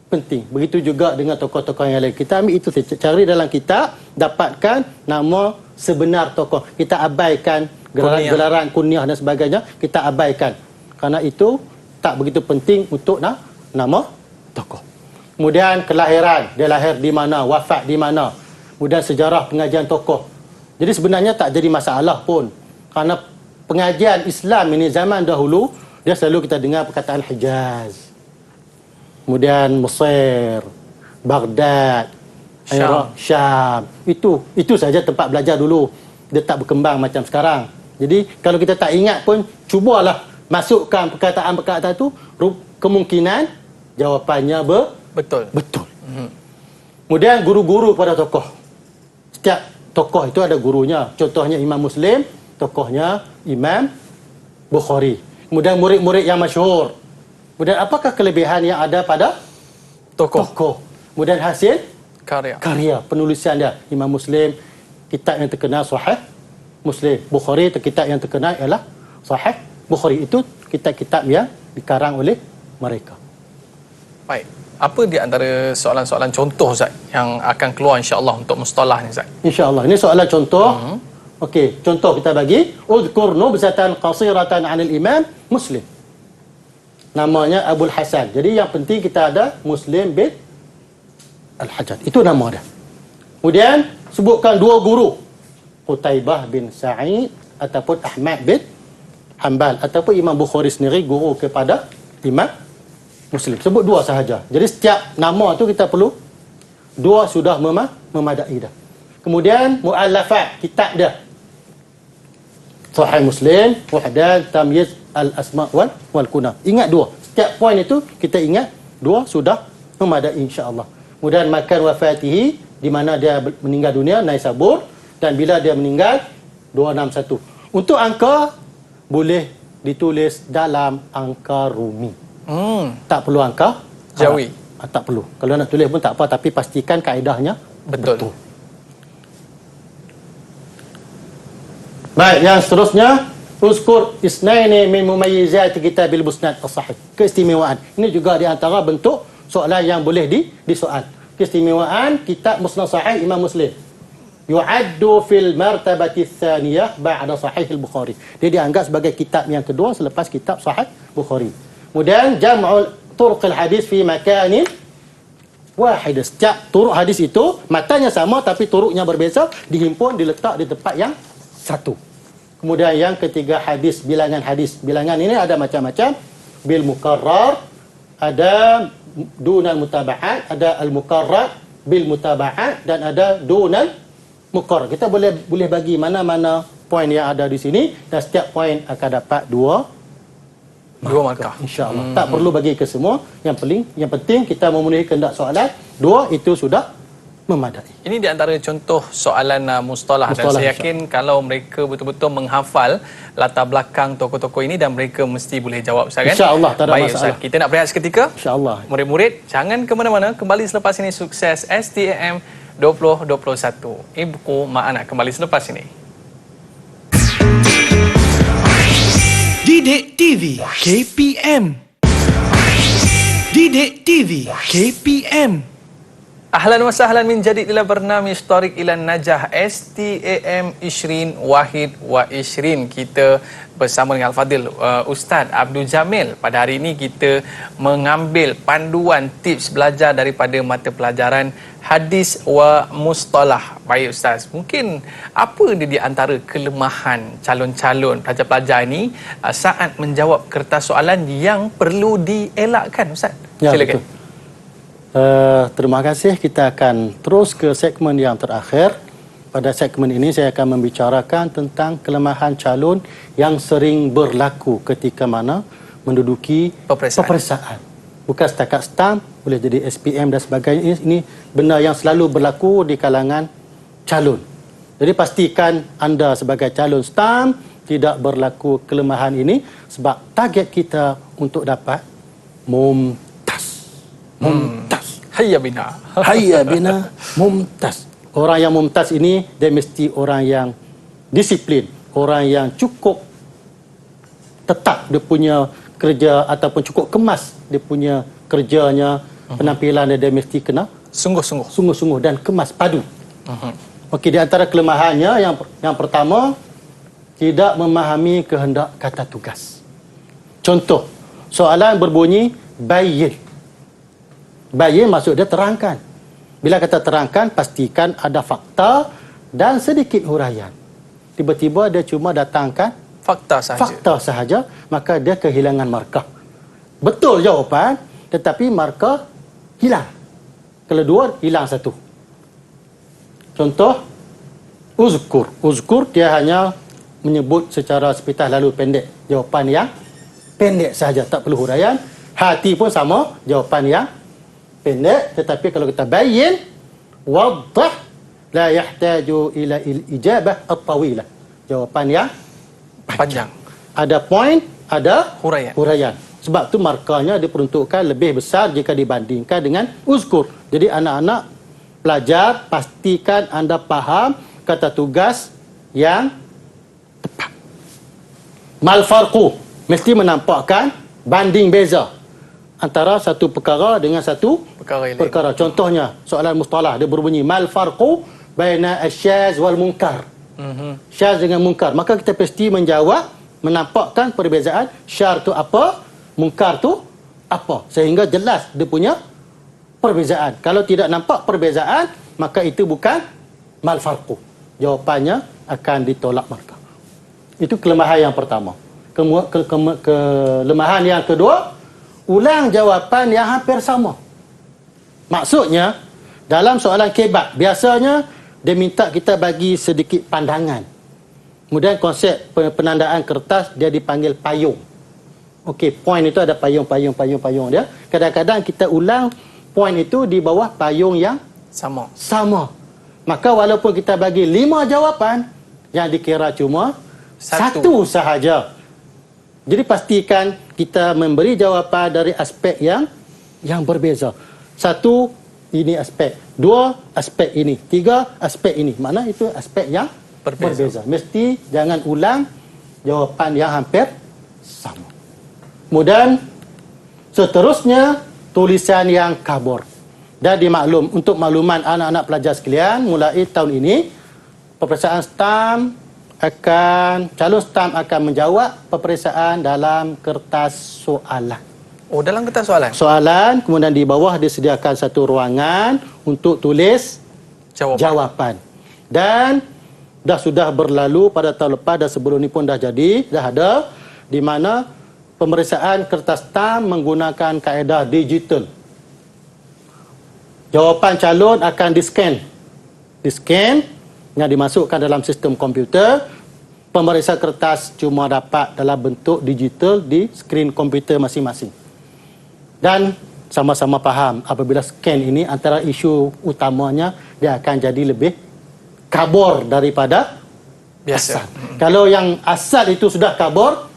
penting. Begitu juga dengan tokoh-tokoh yang lain. Kita ambil itu, cari dalam kitab, dapatkan nama sebenar tokoh. Kita abaikan gelaran kunyah dan sebagainya, kita abaikan. Kerana itu tak begitu penting untuk nama tokoh. Kemudian kelahiran, dia lahir di mana, wafat di mana. Kemudian sejarah pengajian tokoh. Jadi sebenarnya tak jadi masalah pun. Kerana pengajian Islam ini zaman dahulu, dia selalu kita dengar perkataan Hijaz. Kemudian Mesir, Baghdad, Syam. Itu saja tempat belajar dulu. Dia tak berkembang macam sekarang. Jadi kalau kita tak ingat pun, cubalah masukkan perkataan-perkataan itu, kemungkinan jawapannya betul. Kemudian guru-guru pada tokoh. Setiap tokoh itu ada gurunya. Contohnya Imam Muslim, tokohnya Imam Bukhari. Kemudian murid-murid yang masyhur. Kemudian apakah kelebihan yang ada pada tokoh? Kemudian hasil karya penulisan dia. Imam Muslim, kitab yang terkenal Sahih Muslim. Bukhari, kitab yang terkenal ialah Sahih Bukhari. Itu kitab-kitab yang dikarang oleh mereka. Baik. Apa di antara soalan-soalan contoh Ustaz yang akan keluar insya-Allah untuk mustalah ni Ustaz? Insya-Allah. Ini soalan contoh. Okey, contoh kita bagi. Uzkur nubzatan qasiratan 'anil Imam Muslim. Namanya Abul Hasan. Jadi yang penting kita ada Muslim bin Al-Hajjaj. Itu nama dia. Kemudian sebutkan dua guru. Qutaibah bin Sa'id ataupun Ahmad bin Hanbal ataupun Imam Bukhari sendiri guru kepada Imam Muslim. Sebut dua sahaja. Jadi setiap nama tu kita perlu dua sudah memadai dah. Kemudian muallafat, kitab dia. Sahih Muslim, Wahdan, Tamyiz al-Asma' wal Kunah. Ingat dua. Setiap poin itu kita ingat dua sudah memadai insya-Allah. Kemudian makan wafatihi, di mana dia meninggal dunia, Naisabur, dan bila dia meninggal 261. Untuk angka boleh ditulis dalam angka Rumi. Tak perlu angka Jawi. Tak perlu. Kalau nak tulis pun tak apa, tapi pastikan kaedahnya betul. Baik, yang seterusnya, uzkur isnaini min mumayyizat kitabil musnad as-sahih. Keistimewaan. Ini juga di antara bentuk soalan yang boleh disoal. Keistimewaan kitab Musnad Sahih Imam Muslim. Yu'addu fil martabati tsaniyah ba'da Sahih al-Bukhari. Dia dianggap sebagai kitab yang kedua selepas kitab Sahih Bukhari. Kemudian jam'ul turuqil hadis fi makanin wahid. Setiap turuk hadis itu matanya sama tapi turuknya berbeza, dihimpun diletak di tempat yang satu. Kemudian yang ketiga hadis, bilangan hadis. Bilangan ini ada macam-macam. Bil mukarrar, ada dunal mutaba'at, ada al mukarrar bil mutaba'at dan ada dunal mukarrar. Kita boleh bagi mana-mana poin yang ada di sini dan setiap poin akan dapat dua markah insya-Allah. Tak perlu bagi ke semua. Yang penting kita memenuhi kehendak soalan. Dua itu sudah memadai. Ini di antara contoh soalan mustalah dan saya yakin kalau mereka betul-betul menghafal latar belakang tokoh-tokoh ini dan mereka mesti boleh jawab Ustaz kan? Insya-Allah tak ada masalah. Ustaz, kita nak berehat seketika. Insya-Allah. Murid-murid jangan ke mana-mana, kembali selepas ini sukses STM 2021. Ibuku Mak Anak kembali selepas ini. Didik TV KPM. Didik TV KPM. Ahlan wa sahlan min jadid ila barnamij Tariq ila Najah STAM Ishrin Wahid wa Ishrin. Kita bersama dengan Al-Fadil Ustaz Abdul Jamil. Pada hari ini kita mengambil panduan tips belajar daripada mata pelajaran Hadis wa Mustalah. Baik Ustaz, mungkin apa dia di antara kelemahan calon-calon pelajar-pelajar ini saat menjawab kertas soalan yang perlu dielakkan Ustaz? Ya, Silakan. betul. Terima kasih. Kita akan terus ke segmen yang terakhir. Pada segmen ini saya akan membicarakan tentang kelemahan calon yang sering berlaku ketika mana menduduki peperiksaan. Bukan setakat stamp, boleh jadi SPM dan sebagainya. Ini benda yang selalu berlaku di kalangan calon. Jadi pastikan anda sebagai calon stamp tidak berlaku kelemahan ini, sebab target kita untuk dapat mumtaz. Hayya bina. Hayya bina mumtaz. Orang yang mumtaz ini dia mesti orang yang disiplin, orang yang cukup tetap dia punya kerja ataupun cukup kemas dia punya kerjanya, penampilan dia mesti kena sungguh-sungguh dan kemas padu. Okey, di antara kelemahannya yang pertama, tidak memahami kehendak kata tugas. Contoh, soalan berbunyi bayyin. Bayyin maksud dia terangkan. Bila kata terangkan, pastikan ada fakta dan sedikit huraian. Tiba-tiba dia cuma datangkan fakta sahaja, maka dia kehilangan markah. Betul jawapan, tetapi markah hilang. Kalau dua, hilang satu. Contoh, uzkur. Uzkur dia hanya menyebut secara sepintas lalu pendek. Jawapan yang pendek sahaja, tak perlu huraian. Hati pun sama, jawapan yang pendek, tetapi kalau kita bayyin, waddah, la yahtaju ila ijabah at-tawilah. Jawapan yang panjang. Ada point, ada huraian. Sebab tu markahnya diperuntukkan lebih besar jika dibandingkan dengan uzkur. Jadi anak-anak pelajar, pastikan anda faham kata tugas yang tepat. Mal farqu, mesti menampakkan banding beza antara satu perkara dengan satu perkara. Contohnya, soalan mustalah dia berbunyi mal farqu baina asyaz wal munkar. Syaz dengan munkar. Maka kita mesti menjawab, menampakkan perbezaan. Syar tu apa, munkar tu apa, sehingga jelas dia punya perbezaan. Kalau tidak nampak perbezaan, maka itu bukan mal farqu. Jawapannya akan ditolak markah. Itu kelemahan yang pertama. Kelemahan yang kedua, ulang jawapan yang hampir sama. Maksudnya, dalam soalan kebat, biasanya dia minta kita bagi sedikit pandangan. Kemudian konsep penandaan kertas, dia dipanggil payung. Okey, point itu ada payung dia. Kadang-kadang kita ulang point itu di bawah payung yang sama. Maka walaupun kita bagi 5 jawapan, yang dikira cuma satu sahaja. Jadi pastikan kita memberi jawapan dari aspek yang berbeza. 1, ini aspek. 2, aspek ini. 3, aspek ini. Mana itu aspek yang berbeza. Mesti jangan ulang jawapan yang hampir sama. Kemudian seterusnya, tulisan yang kabur. Dan dimaklum, untuk makluman anak-anak pelajar sekalian, mulai tahun ini peperiksaan calon stamp akan menjawab peperiksaan dalam kertas soalan. Oh, dalam kertas soalan? Soalan, kemudian di bawah disediakan satu ruangan untuk tulis jawapan. Dan sudah berlalu pada tahun lepas dan sebelum ini pun dah ada, di mana pemeriksaan kertas stamp menggunakan kaedah digital. Jawapan calon akan di-scan yang dimasukkan dalam sistem komputer. Pemeriksa kertas cuma dapat dalam bentuk digital di skrin komputer masing-masing. Dan sama-sama faham, apabila scan ini, antara isu utamanya dia akan jadi lebih kabur daripada biasa. Asal. Kalau yang asal itu sudah kabur,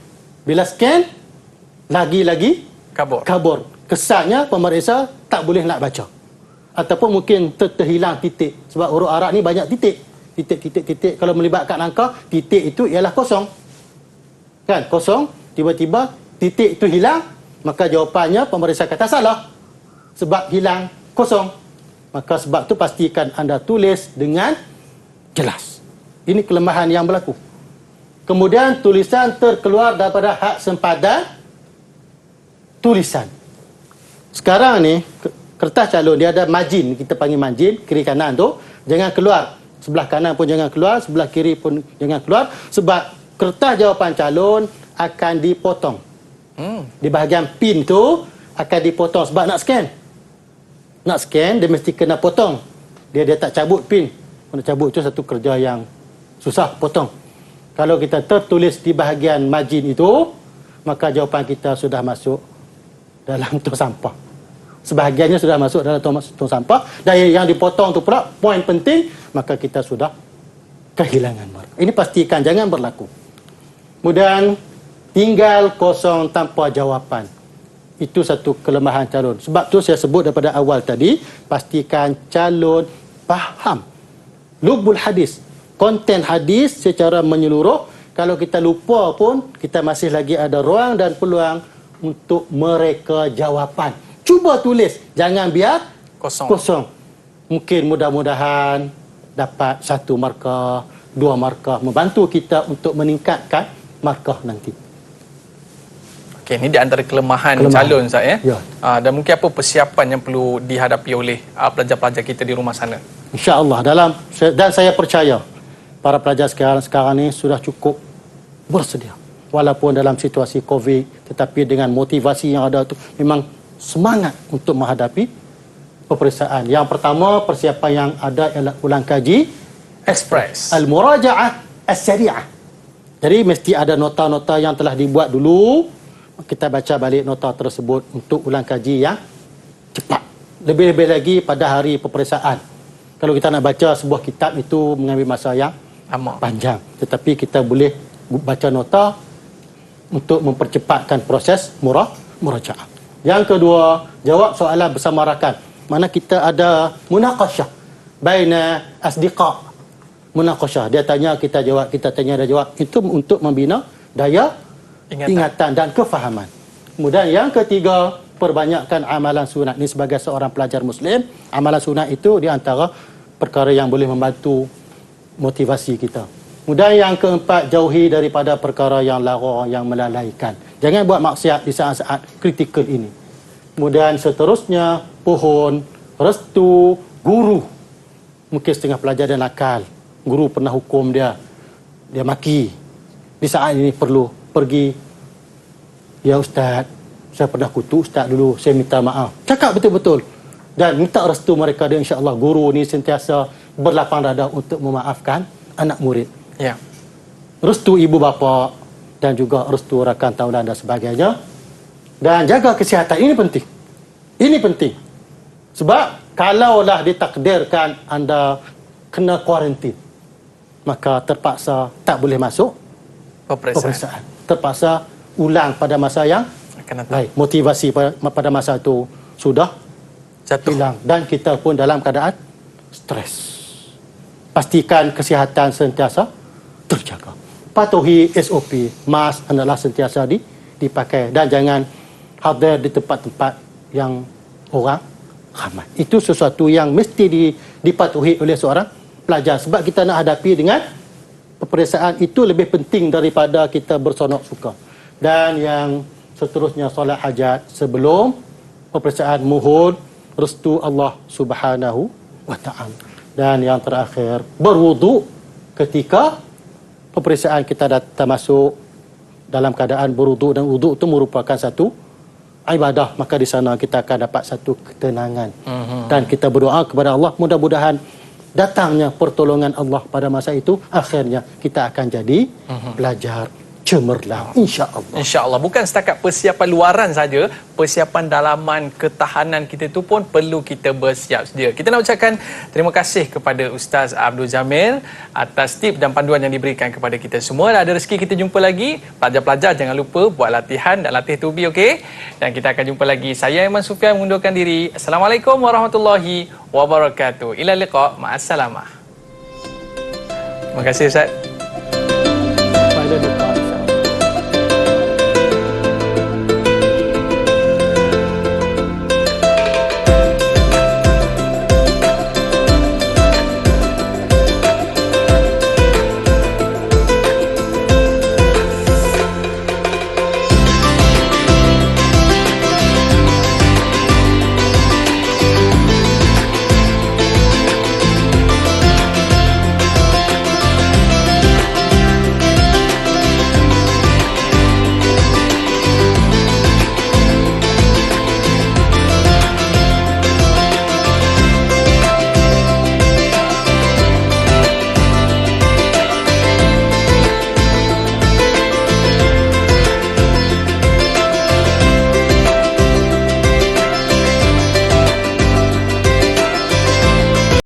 bila scan lagi-lagi kabur. Kesannya pemeriksa tak boleh nak baca. Ataupun mungkin terhilang titik. Sebab huruf Arab ni banyak titik. Titik. Kalau melibatkan angka, titik itu ialah kosong. Kan? Kosong. Tiba-tiba titik itu hilang, maka jawapannya pemeriksa kata salah. Sebab hilang kosong. Maka sebab tu pastikan anda tulis dengan jelas. Ini kelemahan yang berlaku. Kemudian tulisan terkeluar daripada hak sempadan tulisan. Sekarang ni kertas calon dia ada margin, kita panggil margin, kiri kanan tu jangan keluar. Sebelah kanan pun jangan keluar, sebelah kiri pun jangan keluar sebab kertas jawapan calon akan dipotong. Di bahagian pin tu akan dipotong sebab nak scan. Nak scan dia mesti kena potong. Dia tak cabut pin. Nak cabut tu satu kerja yang susah potong. Kalau kita tertulis di bahagian margin itu, maka jawapan kita sudah masuk dalam tong sampah. Sebahagiannya sudah masuk dalam tong sampah dan yang dipotong tu pula poin penting, maka kita sudah kehilangan markah. Ini pastikan jangan berlaku. Kemudian tinggal kosong tanpa jawapan. Itu satu kelemahan calon. Sebab tu saya sebut daripada awal tadi, pastikan calon faham lubul hadis, konten hadis secara menyeluruh. Kalau kita lupa pun, kita masih lagi ada ruang dan peluang untuk mereka jawapan. Cuba tulis, jangan biar kosong. Mungkin mudah-mudahan dapat 1 markah, 2 markah, membantu kita untuk meningkatkan markah nanti. Okey, ini di antara kelemahan calon Ustaz ya. Ya. Dan mungkin apa persiapan yang perlu dihadapi oleh pelajar-pelajar kita di rumah sana? InsyaAllah dan saya percaya para pelajar sekarang ni sudah cukup bersedia. Walaupun dalam situasi COVID, tetapi dengan motivasi yang ada tu memang semangat untuk menghadapi peperiksaan. Yang pertama, persiapan yang ada ialah ulang kaji Express. Al-Muraja'ah As-Sari'ah. Jadi mesti ada nota-nota yang telah dibuat dulu. Kita baca balik nota tersebut untuk ulang kaji yang cepat. Lebih-lebih lagi pada hari peperiksaan. Kalau kita nak baca sebuah kitab itu mengambil masa yang panjang. Tetapi kita boleh baca nota untuk mempercepatkan proses muraja'ah. Yang kedua, jawab soalan bersama rakan. Mana kita ada munaqasyah baina asdiqa. Munaqasyah. Dia tanya, kita jawab, kita tanya, dia jawab. Itu untuk membina daya ingatan dan kefahaman. Kemudian yang ketiga, perbanyakkan amalan sunat. Ini sebagai seorang pelajar Muslim, amalan sunat itu di antara perkara yang boleh membantu motivasi kita. Kemudian yang keempat, jauhi daripada perkara yang lara, yang melalaikan. Jangan buat maksiat di saat-saat kritikal ini. Kemudian seterusnya, pohon, restu, guru. Mungkin setengah pelajar dia nakal. Guru pernah hukum dia. Dia maki. Di saat ini perlu pergi. Ya Ustaz, saya pernah kutuk Ustaz dulu. Saya minta maaf. Cakap betul-betul. Dan minta restu mereka. Dan insyaAllah guru ni sentiasa berlapang dada untuk memaafkan anak murid. Ya. Restu ibu bapa dan juga restu rakan taulan dan sebagainya. Dan jaga kesihatan. Ini penting. Ini penting. Sebab kalaulah ditakdirkan anda kena kuarantin, maka terpaksa tak boleh masuk peperiksaan. Terpaksa ulang pada masa yang baik. Motivasi pada masa itu sudah jatuh hilang. Dan kita pun dalam keadaan stres. Pastikan kesihatan sentiasa terjaga. Patuhi SOP. Mask adalah sentiasa dipakai. Dan jangan hadir di tempat-tempat yang orang ramai. Itu sesuatu yang mesti dipatuhi oleh seorang pelajar. Sebab kita nak hadapi dengan peperiksaan itu lebih penting daripada kita bersonok suka. Dan yang seterusnya, solat hajat sebelum peperiksaan, mohon restu Allah Subhanahu wa Ta'ala. Dan yang terakhir, berwuduk ketika peperiksaan. Kita datang masuk dalam keadaan berwuduk, dan wuduk itu merupakan satu ibadah. Maka di sana kita akan dapat satu ketenangan. Dan kita berdoa kepada Allah, mudah-mudahan datangnya pertolongan Allah pada masa itu. Akhirnya kita akan jadi pelajar cemerlang, insya-Allah. Insya-Allah. Bukan setakat persiapan luaran saja, persiapan dalaman ketahanan kita itu pun perlu kita bersiap sedia. Kita nak ucapkan terima kasih kepada Ustaz Abdul Jamil atas tip dan panduan yang diberikan kepada kita semua. Ada rezeki kita jumpa lagi. Pelajar-pelajar jangan lupa buat latihan dan latih tubi, okey? Dan kita akan jumpa lagi. Saya Aiman Sufian mengundurkan diri. Assalamualaikum warahmatullahi wabarakatuh. Ila liqa, ma'assalamah. Terima kasih Ustaz.